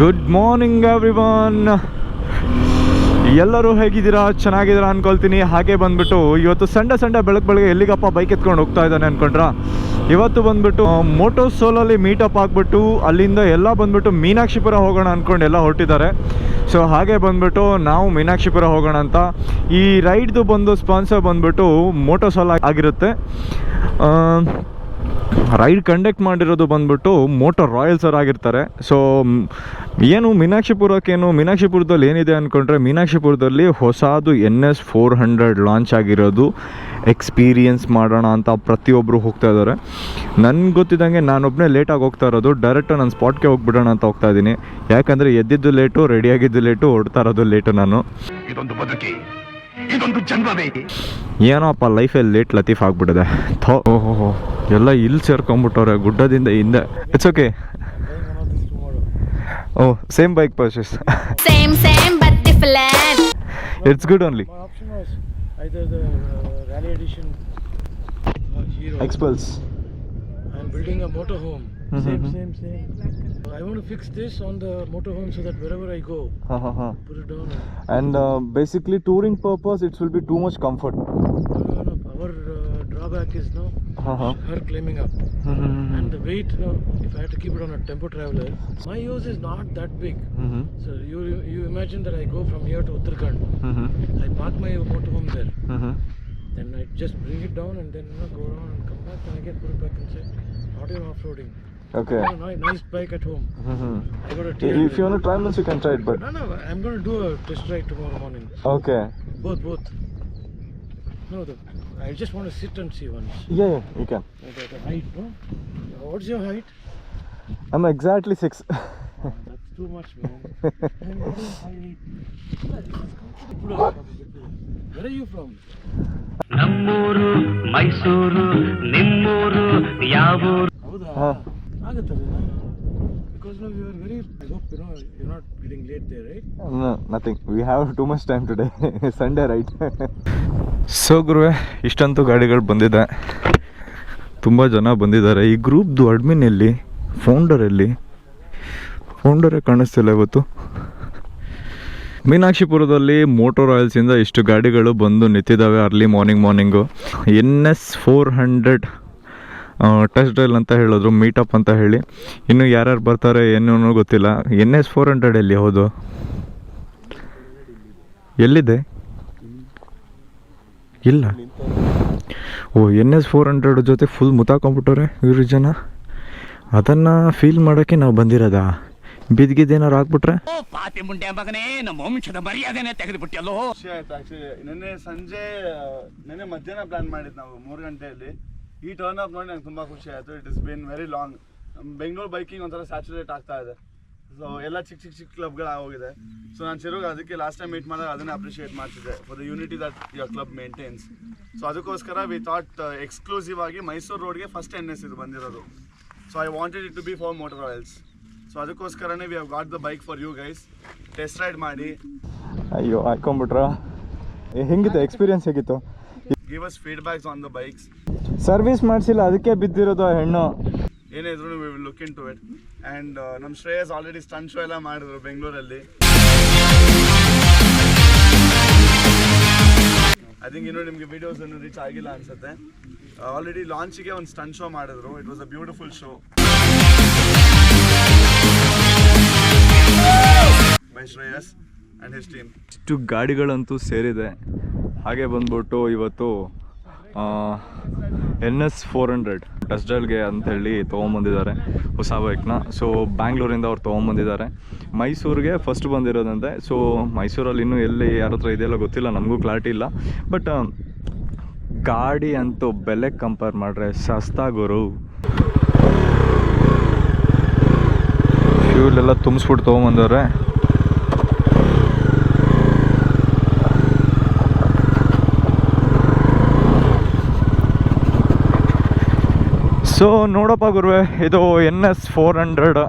Good morning everyone. ಎಲ್ಲರೂ ಹೇಗಿದ್ದೀರಾ? ಚೆನ್ನಾಗಿದ್ದೀರಾ ಅಂದ್ಕೊಳ್ತೀನಿ. ಹಾಗೆ ಬಂದ್ಬಿಟ್ಟು ಇವತ್ತು ಸಂಡೇ ಬೆಳಗ್ಗೆ ಎಲ್ಲಿಗಪ್ಪ ಬೈಕ್ ಎತ್ಕೊಂಡು ಹೋಗ್ತಾ ಇದ್ದಾನೆ ಅಂದ್ಕೊಂಡ್ರ. ಇವತ್ತು ಬಂದ್ಬಿಟ್ಟು ಮೋಟೋ ಸೋಲಲ್ಲಿ ಮೀಟಪ್ ಆಗಿಬಿಟ್ಟು ಅಲ್ಲಿಂದ ಎಲ್ಲ ಬಂದ್ಬಿಟ್ಟು ಮೀನಾಕ್ಷಿಪುರ ಹೋಗೋಣ ಅಂದ್ಕೊಂಡು ಎಲ್ಲ ಹೊರಟಿದ್ದಾರೆ. ಸೊ ಹಾಗೆ ಬಂದ್ಬಿಟ್ಟು ನಾವು ಮೀನಾಕ್ಷಿಪುರ ಹೋಗೋಣ ಅಂತ. ಈ ರೈಡ್ದು ಬಂದು ಸ್ಪಾನ್ಸರ್ ಬಂದ್ಬಿಟ್ಟು ಮೋಟೋ ಸೋಲ ಆಗಿರುತ್ತೆ. ರೈಡ್ ಕಂಡಕ್ಟ್ ಮಾಡಿರೋದು ಬಂದ್ಬಿಟ್ಟು ಮೋಟೋ ರಾಯಲ್ಸ್ ಅವ್ರು ಆಗಿರ್ತಾರೆ. ಸೊ ಏನು ಮೀನಾಕ್ಷಿಪುರದಲ್ಲಿ ಏನಿದೆ ಅಂದ್ಕೊಂಡ್ರೆ, ಮೀನಾಕ್ಷಿಪುರದಲ್ಲಿ ಹೊಸದು NS 400 ಲಾಂಚ್ ಆಗಿರೋದು. ಎಕ್ಸ್ಪೀರಿಯನ್ಸ್ ಮಾಡೋಣ ಅಂತ ಪ್ರತಿಯೊಬ್ಬರು ಹೋಗ್ತಾ ಇದ್ದಾರೆ. ನನಗೆ ಗೊತ್ತಿದ್ದಂಗೆ ನಾನೊಬ್ಬನೇ ಲೇಟಾಗಿ ಹೋಗ್ತಾ ಇರೋದು. ಡೈರೆಕ್ಟ್ ನಾನು ಸ್ಪಾಟ್ಗೆ ಹೋಗ್ಬಿಡೋಣ ಅಂತ ಹೋಗ್ತಾ ಇದ್ದೀನಿ. ಯಾಕಂದರೆ ಎದ್ದಿದ್ದು ಲೇಟು, ರೆಡಿಯಾಗಿದ್ದು ಲೇಟು, ಹೊಡ್ತಾ ಇರೋದು ಲೇಟು. ನಾನು ಏನೋ ಅಪ್ಪ ಲೈಫಲ್ಲಿ ಲೇಟ್ ಲತೀಫ್ ಆಗಿಬಿಟ್ಟಿದೆ. ಓಹೋ ಎಲ್ಲ ಇಲ್ಲಿ ಸೇರ್ಕೊಂಡ್ಬಿಟ್ಟವ್ರೆ ಗುಡ್ಡದಿಂದ ಹಿಂದೆ. It's okay. Oh same bike purchase. Same but different. It's good only. My option was either the Rally Edition or Hero. Expulse. I'm building a motorhome. Same. I want to fix this on the motorhome so that wherever I go, put it down. And basically touring purpose it will be too much comfort. No. Our drawback is her climbing up. And the weight, if I have to keep it on a tempo traveler, my use is not that big. So you imagine that I go from here to Uttarakhand. I park my motorhome there. Then I just bring it down and then go around and come back and again put it back inside. Not even off-roading. Okay. Nice bike at home. I got a If you want to try once you can try it, but No, I'm going to do a test ride tomorrow morning. Okay. Both. No, I just want to sit and see once. Yeah, you can. The height, no? What's your height? I'm exactly 6. That's too much, man. I'm very high. Where are you from? ನಮ್ಮೂರು ಮೈಸೂರು ನಿಮ್ಮೂರು ಯಾವೂರು. ಹೌದಾ? ಆಗುತ್ತಲ್ಲ. Because now you are very, I hope you're not getting late there, right? No, nothing. We have too much time today. Sunday, right? So ಗುರುವೆ, ಇಷ್ಟಂತೂ ಗಾಡಿಗಳು ಬಂದಿದೆ. ತುಂಬ ಜನ ಬಂದಿದ್ದಾರೆ. ಈ ಗ್ರೂಪ್ದು ಅಡ್ಮಿನ್ ಎಲ್ಲಿ? ಫೌಂಡರೇ ಕಾಣಿಸ್ತಿಲ್ಲ ಇವತ್ತು. ಮೀನಾಕ್ಷಿಪುರದಲ್ಲಿ ಮೋಟೋ ರಾಯಲ್ಸಿಂದ ಇಷ್ಟು ಗಾಡಿಗಳು ಬಂದು ನಿಂತಿದ್ದಾವೆ early morning. NS 400 test drive ಅಂತ ಹೇಳಿದ್ರು, ಮೀಟಪ್ ಅಂತ ಹೇಳಿ. ಇನ್ನು ಯಾರ್ಯಾರು ಬರ್ತಾರೆ ಏನೂ ಗೊತ್ತಿಲ್ಲ. NS 400 ಎಲ್ಲಿ? ಹೌದು, ಎಲ್ಲಿದೆ? ಇಲ್ಲ. ಓ NS 400 ಜೊತೆ ಫುಲ್ ಮುತ್ತಾಕೊಂಡ್ಬಿಟ್ಟವ್ರೆ ಇವ್ರ ಜನ. ಅದನ್ನು ಫೀಲ್ ಮಾಡೋಕ್ಕೆ ನಾವು ಬಂದಿರೋದಾ? ಬಿದ್ಗಿದ್ದೇನಾರು ಹಾಕ್ಬಿಟ್ರೆ ಪಾತಿ ಮುಂಡೆ ಮಗನೇ, ನಮ್ಮ ವಂಶದ ಮರ್ಯಾದೆನೇ ತೆಗೆದುಬಿಟ್ಟಲ್ಲೋ. ಖುಷಿ ಆಯ್ತು ಆಕ್ಚುಲಿ. ನೆನ್ನೆ ಮಧ್ಯಾಹ್ನ ಪ್ಲಾನ್ ಮಾಡಿದ್ದು ನಾವು 3 ಗಂಟೆಯಲ್ಲಿ. ಈ ಟರ್ನ್ ಅಪ್ ನೋಡಿ ನಂಗೆ ತುಂಬ ಖುಷಿ ಆಯಿತು. It is been very long. Bengaluru biking ಒಂಥರ ಸ್ಯಾಚುರೇಟ್ ಆಗ್ತಾ ಇದೆ. ಸೊ ಎಲ್ಲ ಚಿಕ್ಕ ಕ್ಲಬ್ಗಳು ಆಗೋಗಿದೆ. ಸೊ ನಾನು ಚಿರೋಗ ಅದಕ್ಕೆ ಲಾಸ್ಟ್ ಟೈಮ್ ಮೀಟ್ ಮಾಡಿದಾಗ ಅದನ್ನೇ ಅಪ್ರಿಷಿಯೇಟ್ ಮಾಡ್ತಿದ್ದೆ for the unity that your club maintains. So ಅದಕ್ಕೋಸ್ಕರ ವಿ ಥಾಟ್ ಎಕ್ಸ್ಕ್ಲೂಸಿವ್ ಆಗಿ ಮೈಸೂರು ರೋಡ್ಗೆ ಫಸ್ಟ್ NS ಇದು ಬಂದಿರೋದು. So I wanted it to be for motor royals. So ಅದಕ್ಕೋಸ್ಕರನೇ we have got the bike for you guys. Test ride ಮಾಡಿ. ಅಯ್ಯೋ ಹಾಕೊಂಡ್ಬಿಟ್ರ. ಹೆಂಗಿತ್ತು ಎಕ್ಸ್ಪೀರಿಯನ್ಸ್? ಹೇಗಿತ್ತು? Give us feedbacks on the bikes. Service ಮಾಡಿಸಿಲ್ಲ, ಅದಕ್ಕೆ ಬಿದ್ದಿರೋದು ಹೆಣ್ಣು. ಏನೇ ಇದ್ರು we will look into it. And ನಮ್ಮ ಶ್ರೇಯಸ್ ಆಲ್ರೆಡಿ ಸ್ಟಂಟ್ ಶೋ ಎಲ್ಲ ಮಾಡಿದ್ರು ಬೆಂಗಳೂರಲ್ಲಿ. ಐ ಥಿಂಕ್ ನಿಮಗೆ ವಿಡಿಯೋಸ್ ಏನು ರೀಚ್ ಆಗಿಲ್ಲ ಅನ್ಸುತ್ತೆ. ಆಲ್ರೆಡಿ ಲಾಂಚಿಗೆ ಒಂದು ಸ್ಟಂಟ್ ಶೋ ಮಾಡಿದ್ರು. It was a beautiful show by Shreyas and his team. ಇಷ್ಟು ಗಾಡಿಗಳಂತೂ ಸೇರಿದೆ. ಹಾಗೆ ಬಂದ್ಬಿಟ್ಟು ಇವತ್ತು NS 400 ಟೆಸ್ಟ್ ಡ್ರೈವ್ಗೆ ಅಂಥೇಳಿ ತೊಗೊಂಬಂದಿದ್ದಾರೆ ಹೊಸ ಬೈಕ್ನ. ಸೊ ಬ್ಯಾಂಗ್ಳೂರಿಂದ ಅವ್ರು ತೊಗೊಂಬಂದಿದ್ದಾರೆ. ಮೈಸೂರಿಗೆ ಫಸ್ಟ್ ಬಂದಿರೋದಂತೆ. ಸೊ ಮೈಸೂರಲ್ಲಿ ಇನ್ನೂ ಎಲ್ಲಿ ಯಾರ ಹತ್ರ ಇದೆಯಲ್ಲ ಗೊತ್ತಿಲ್ಲ, ನಮಗೂ ಕ್ಲಾರಿಟಿ ಇಲ್ಲ. ಬಟ್ ಗಾಡಿ ಅಂತೂ ಬೆಲೆ ಕಂಪೇರ್ ಮಾಡಿದ್ರೆ ಸಸ್ತಾಗೋರು. ಫ್ಯೂಲೆಲ್ಲ ತುಂಬಿಸ್ಬಿಟ್ಟು ತೊಗೊಂಬಂದವ್ರೆ. ಸೊ ನೋಡಪ್ಪ ಗುರುವೆ, ಇದು NS 400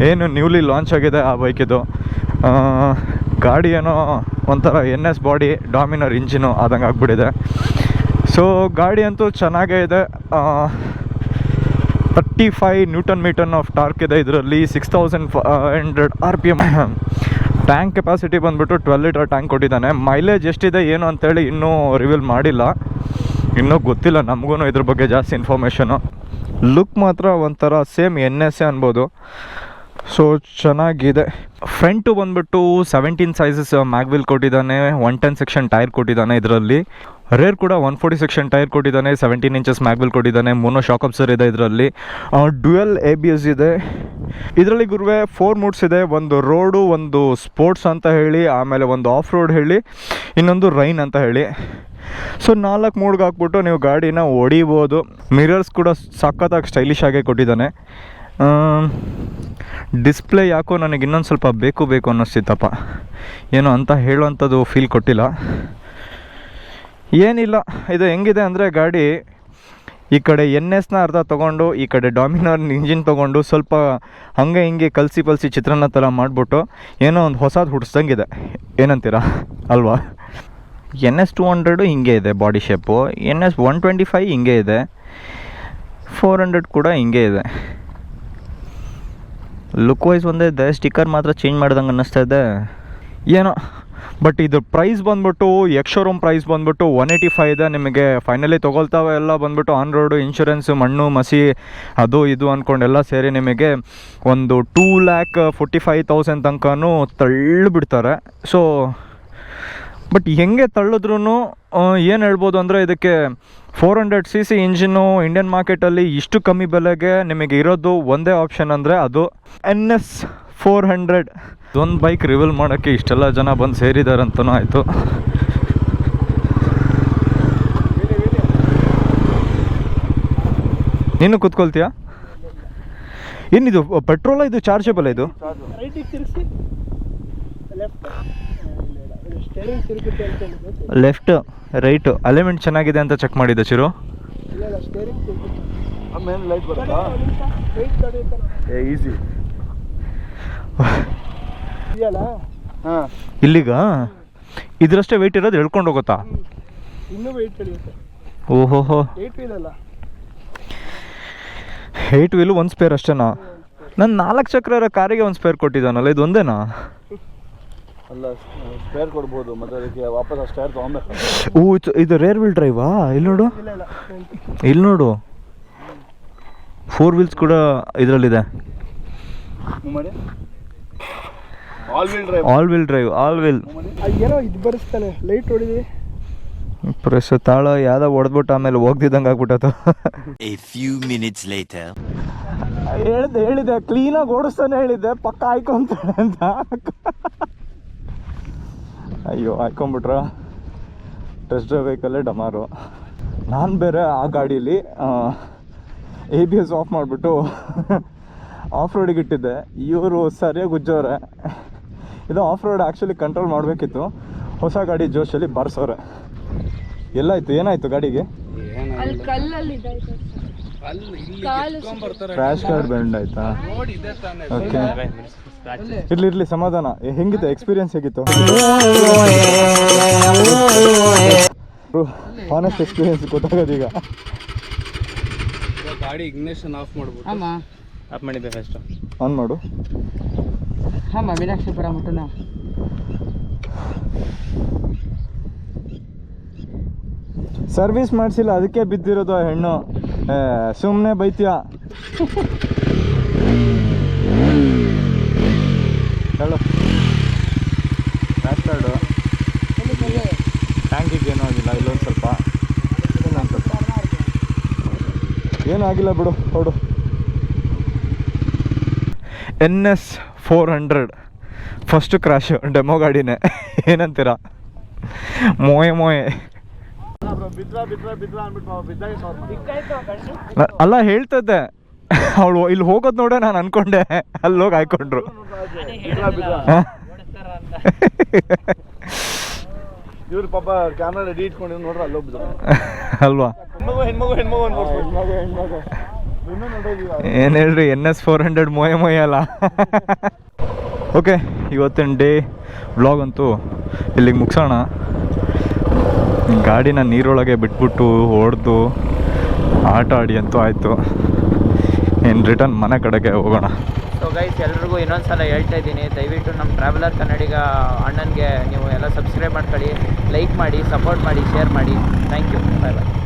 ಏನು ನ್ಯೂಲಿ ಲಾಂಚ್ ಆಗಿದೆ ಆ ಬೈಕಿದು. ಗಾಡಿ ಏನೋ ಒಂಥರ NS ಬಾಡಿ ಡಾಮಿನರ್ ಇಂಜಿನು ಆದಂಗೆ ಆಗ್ಬಿಟ್ಟಿದೆ. ಸೊ ಗಾಡಿ ಅಂತೂ ಚೆನ್ನಾಗೇ ಇದೆ. 35 ನ್ಯೂಟನ್ ಮೀಟರ್ ಆಫ್ ಟಾರ್ಕ್ ಇದೆ ಇದರಲ್ಲಿ. 6500 RPM. ಟ್ಯಾಂಕ್ ಕೆಪಾಸಿಟಿ ಬಂದುಬಿಟ್ಟು 12 ಲೀಟರ್ ಟ್ಯಾಂಕ್ ಕೊಟ್ಟಿದ್ದಾನೆ. ಮೈಲೇಜ್ ಎಷ್ಟಿದೆ ಏನು ಅಂತೇಳಿ ಇನ್ನೂ ರಿವೀಲ್ ಮಾಡಿಲ್ಲ, ಇನ್ನೂ ಗೊತ್ತಿಲ್ಲ ನಮಗೂ ಇದ್ರ ಬಗ್ಗೆ ಜಾಸ್ತಿ ಇನ್ಫಾರ್ಮೇಷನು. ಲುಕ್ ಮಾತ್ರ ಒಂಥರ ಸೇಮ್ NS ಅನ್ಬೋದು. ಸೊ ಚೆನ್ನಾಗಿದೆ. ಫ್ರಂಟು ಬಂದುಬಿಟ್ಟು 17 ಸೈಜಸ್ ಮ್ಯಾಗ್ವಿಲ್ ಕೊಟ್ಟಿದ್ದಾನೆ, 110 ಸೆಕ್ಷನ್ ಟೈರ್ ಕೊಟ್ಟಿದ್ದಾನೆ ಇದರಲ್ಲಿ. ರೇರ್ ಕೂಡ 140 ಸೆಕ್ಷನ್ ಟೈರ್ ಕೊಟ್ಟಿದ್ದಾನೆ, 17 ಇಂಚಸ್ ಮ್ಯಾಗ್ವಿಲ್ ಕೊಟ್ಟಿದ್ದಾನೆ. ಮೋನೋ ಶಾಕ್ ಅಬ್ಸರ್ ಇದೆ ಇದರಲ್ಲಿ. ಡ್ಯುಯಲ್ ABS ಇದೆ ಇದರಲ್ಲಿ ಗುರುವೆ. 4 ಮೂಡ್ಸ್ ಇದೆ, ಒಂದು ರೋಡು, ಒಂದು ಸ್ಪೋರ್ಟ್ಸ್ ಅಂತ ಹೇಳಿ, ಆಮೇಲೆ ಒಂದು ಆಫ್ ರೋಡ್ ಹೇಳಿ, ಇನ್ನೊಂದು ರೈನ್ ಅಂತ ಹೇಳಿ. ಸೊ 4 ಮೂಡ್ಗೆ ಹಾಕ್ಬಿಟ್ಟು ನೀವು ಗಾಡಿನ ಹೊಡಿಬೋದು. ಮಿರರ್ಸ್ ಕೂಡ ಸಖತ್ತಾಗಿ ಸ್ಟೈಲಿಶ್ ಆಗೇ ಕೊಟ್ಟಿದ್ದಾನೆ. ಡಿಸ್ಪ್ಲೇ ಯಾಕೋ ನನಗೆ ಇನ್ನೊಂದು ಸ್ವಲ್ಪ ಬೇಕು ಅನ್ನಿಸ್ತಿತ್ತಪ್ಪ, ಏನೋ ಅಂತ ಹೇಳುವಂಥದ್ದು ಫೀಲ್ ಕೊಟ್ಟಿಲ್ಲ. ಏನಿಲ್ಲ, ಇದು ಹೆಂಗಿದೆ ಅಂದರೆ ಗಾಡಿ ಈ ಕಡೆ NSನ ಅರ್ಧ ತೊಗೊಂಡು ಈ ಕಡೆ ಡಾಮಿನಾರ್ ಇಂಜಿನ್ ತೊಗೊಂಡು ಸ್ವಲ್ಪ ಹಂಗೆ ಹಿಂಗೆ ಕಲಸಿ ಪಲ್ಸಿ ಚಿತ್ರಾನ್ನ ಥರ ಮಾಡಿಬಿಟ್ಟು ಏನೋ ಒಂದು ಹೊಸದು ಹುಡ್ಸ್ದಂಗಿದೆ. ಏನಂತೀರಾ ಅಲ್ವಾ? NS 200 ಹಿಂಗೆ ಇದೆ ಬಾಡಿ ಶೇಪು, NS 125 ಹಿಂಗೆ ಇದೆ, 400 ಕೂಡ ಹಿಂಗೆ ಇದೆ. ಲುಕ್ ವೈಸ್ ಒಂದೇ ಇದೆ, ಸ್ಟಿಕ್ಕರ್ ಮಾತ್ರ ಚೇಂಜ್ ಮಾಡ್ದಂಗೆ ಅನ್ನಿಸ್ತಾ ಇದೆ ಏನೋ. ಬಟ್ ಇದು ಪ್ರೈಸ್ ಬಂದ್ಬಿಟ್ಟು ಎಕ್ಸ್-ಶೋರೂಮ್ ಪ್ರೈಸ್ ಬಂದ್ಬಿಟ್ಟು 185 ಇದೆ. ನಿಮಗೆ ಫೈನಲಿ ತೊಗೊಳ್ತಾವೆ ಎಲ್ಲ ಬಂದ್ಬಿಟ್ಟು ಆನ್ ರೋಡು, ಇನ್ಶೂರೆನ್ಸು, ಮಣ್ಣು ಮಸಿ ಅದು ಇದು ಅಂದ್ಕೊಂಡೆಲ್ಲ ಸೇರಿ ನಿಮಗೆ ಒಂದು 2,45,000 ತನಕನೂ ತಳ್ಳಿಬಿಡ್ತಾರೆ. ಸೊ ಬಟ್ ಹೆಂಗೆ ತಳ್ಳಿದ್ರೂ ಏನು ಹೇಳ್ಬೋದು ಅಂದರೆ ಇದಕ್ಕೆ 400cc ಇಂಜಿನ್ನು ಇಂಡಿಯನ್ ಮಾರ್ಕೆಟಲ್ಲಿ ಇಷ್ಟು ಕಮ್ಮಿ ಬೆಲೆಗೆ ನಿಮಗೆ ಇರೋದು ಒಂದೇ ಆಪ್ಷನ್ ಅಂದರೆ ಅದು NS 400. ಒಂದು ಬೈಕ್ ರಿವೀಲ್ ಮಾಡೋಕ್ಕೆ ಇಷ್ಟೆಲ್ಲ ಜನ ಬಂದು ಸೇರಿದಾರಂತನೂ ಆಯಿತು. ನೀನು ಕೂತ್ಕೊಳ್ತೀಯಾ? ಏನಿದು ಪೆಟ್ರೋಲ, ಇದು ಚಾರ್ಜಬಲ್? ಇದು ಲೆಫ್ಟ್ ರೈಟು ಅಲೈನ್ಮೆಂಟ್ ಚೆನ್ನಾಗಿದೆ ಅಂತ ಚೆಕ್ ಮಾಡಿದ್ದೆ ಚಿರು. ಲೈಟ್ ಬರುತ್ತಾ? ಈಸಿ. ಇಲ್ಲಿಗ ಇದ್ರಷ್ಟೇ ವೆಯ್ಟ್ ಇರೋದು ಹೇಳ್ಕೊಂಡು ಹೋಗುತ್ತಾ? ಇನ್ನೂ ವೆಯ್ಟ್ ಹಿಡಿಯುತ್ತೆ. ಓಹೋಹೋ, 8 ವೀಲು 1 ಸ್ಪೇರ್ ಅಷ್ಟೇನಾ? ನಾನು 4 ಚಕ್ರ ಇರೋ ಕಾರಿಗೆ 1 ಸ್ಪೇರ್ ಕೊಟ್ಟಿದ್ದಾನಲ್ಲ, ಇದು ಒಂದೇನಾ? ಅಲ್ಲ, ಸ್ಪೇರ್ ಕೊಡ್ಬೋದು, ಮತ್ತೆ ಅದಕ್ಕೆ ವಾಪಸ್ ಆ ಸ್ಟೇರ್ ತೊಗೊಬೇಕು. ಇದು ರೇರ್ ವೀಲ್ ಡ್ರೈವಾ? ಇಲ್ಲಿ ನೋಡು 4 ವೀಲ್ಸ್ ಕೂಡ ಇದರಲ್ಲಿದೆ. All wheel drive. ಏನೋ ಇದು ಬರಿಸ್ತಾನೆ, ಲೈಟ್ ಹೊಡಿದ್ವಿ ಪ್ರೆಸ್ ತಾಳ ಯಾವ್ದೋ ಹೊಡೆದ್ಬಿಟ್ಟು ಆಮೇಲೆ ಹೋಗ್ದಿದ್ದಂಗೆ ಆಗ್ಬಿಟ್ಟದು. ಹೇಳಿದೆ ಕ್ಲೀನಾಗಿ ಓಡಿಸ್ತಾನೆ, ಹೇಳಿದ್ದೆ ಪಕ್ಕ ಹಾಯ್ಕೊಂತಾನೆ ಅಂತ. ಅಯ್ಯೋ ಹಾಯ್ಕೊಂಬಿಟ್ರ. Test drive ವೆಹಿಕಲ್ಲೇ ಡಮಾರು. ನಾನು ಬೇರೆ ಆ ಗಾಡೀಲಿ ABS ಆಫ್ ಮಾಡಿಬಿಟ್ಟು ಆಫ್ ರೋಡಿಗೆ ಇಟ್ಟಿದ್ದೆ. ಇವರು ಸರಿಯಾಗಿ ಉಜ್ಜೋರೆ. ಇದು ಆಫ್ ರೋಡ್ ಆ್ಯಕ್ಚುಲಿ ಕಂಟ್ರೋಲ್ ಮಾಡಬೇಕಿತ್ತು, ಹೊಸ ಗಾಡಿ ಜೋಶಲ್ಲಿ ಬಾರಿಸೋರೆ. ಎಲ್ಲಾಯ್ತು? ಏನಾಯ್ತು ಗಾಡಿಗೆ? ಕ್ರ್ಯಾಶ್ ಕಾರ್ಡ್ ಬೆಂಡ್ ಆಯ್ತಾ? ಓಕೆ, ಇರ್ಲಿ ಸಮಾಧಾನ. ಹೆಂಗಿತ್ತು ಎಕ್ಸ್ಪೀರಿಯನ್ಸ್? ಹೇಗಿತ್ತು? ಆನೆಸ್ಟ್ ಎಕ್ಸ್ಪೀರಿಯನ್ಸ್ ಗೊತ್ತಾಗೋದು ಈಗ. ಗಾಡಿ ಇಗ್ನಿಷನ್ ಆಫ್ ಮಾಡ್ಬಿಟ್ಟು ಆಫ್ ಮಾಡಿದ್ದೆ ಫಸ್ಟ್. ಆನ್ ಮಾಡು. ಮೀನಾಕ್ಷಿಪುರ ಮುಟ್ಟನ. ಸರ್ವಿಸ್ ಮಾಡಿಸಿಲ್ಲ, ಅದಕ್ಕೆ ಬಿದ್ದಿರೋದು ಆ ಹೆಣ್ಣು. ಸುಮ್ಮನೆ ಬೈತೀಯ. ಹೇಳು. ಕ್ರ್ಯಾಶ್ ಕಾರ್ಡು ಟ್ಯಾಂಕಿಗೆ ಏನೂ ಆಗಿಲ್ಲ. ಇಲ್ಲೊಂದು ಸ್ವಲ್ಪ ಏನೂ ಆಗಿಲ್ಲ ಬಿಡು, ಹೊಡು. NS 400 ಫಸ್ಟ್ ಕ್ರ್ಯಾಶ್ ಡೆಮೋ ಗಾಡಿನೇ. ಏನಂತೀರಾ? ಮೋಯೆ ಅಲ್ಲ ಹೇಳ್ತದ್ದೆ ಅವಳು. ಇಲ್ಲಿ ಹೋಗೋದು ನೋಡೆ ನಾನು ಅನ್ಕೊಂಡೆ, ಅಲ್ಲಿ ಹೋಗಿ ಹಾಕೊಂಡ್ರು. ಇವ್ರು ಪಾಪ ಕ್ಯಾಮ್ರಾ ರೆಡಿ ಇಟ್ಕೊಂಡು ನೋಡ್ರೆ ಅಲ್ಲಿ ಹೋಗ್ಬಿಟ್ಟು ಅಲ್ವಾ? ಹೆಣ್ಮಗು ಏನು ಹೇಳ್ರಿ, NS 400 ಮೋಯೆ ಅಲ್ಲ. ಓಕೆ, ಇವತ್ತಿನ ಡೇ ವ್ಲಾಗ್ ಅಂತೂ ಇಲ್ಲಿಗೆ ಮುಗಿಸೋಣ. ಗಾಡಿನ ನೀರೊಳಗೆ ಬಿಟ್ಬಿಟ್ಟು ಹೊಡೆದು ಆಟ ಆಡಿ ಅಂತೂ ಆಯಿತು. ಇನ್ನು ರಿಟರ್ನ್ ಮನೆ ಕಡೆಗೆ ಹೋಗೋಣ. ಸೊ ಗೈಸ್, ಎಲ್ರಿಗೂ ಇನ್ನೊಂದು ಸಲ ಹೇಳ್ತಾ ಇದ್ದೀನಿ, ದಯವಿಟ್ಟು ನಮ್ಮ ಟ್ರಾವೆಲರ್ ಕನ್ನಡಿಗ ಅಣ್ಣನಿಗೆ ನೀವು ಎಲ್ಲ ಸಬ್ಸ್ಕ್ರೈಬ್ ಮಾಡ್ಕೊಳ್ಳಿ, ಲೈಕ್ ಮಾಡಿ, ಸಪೋರ್ಟ್ ಮಾಡಿ, ಶೇರ್ ಮಾಡಿ. Thank you. Bye bye.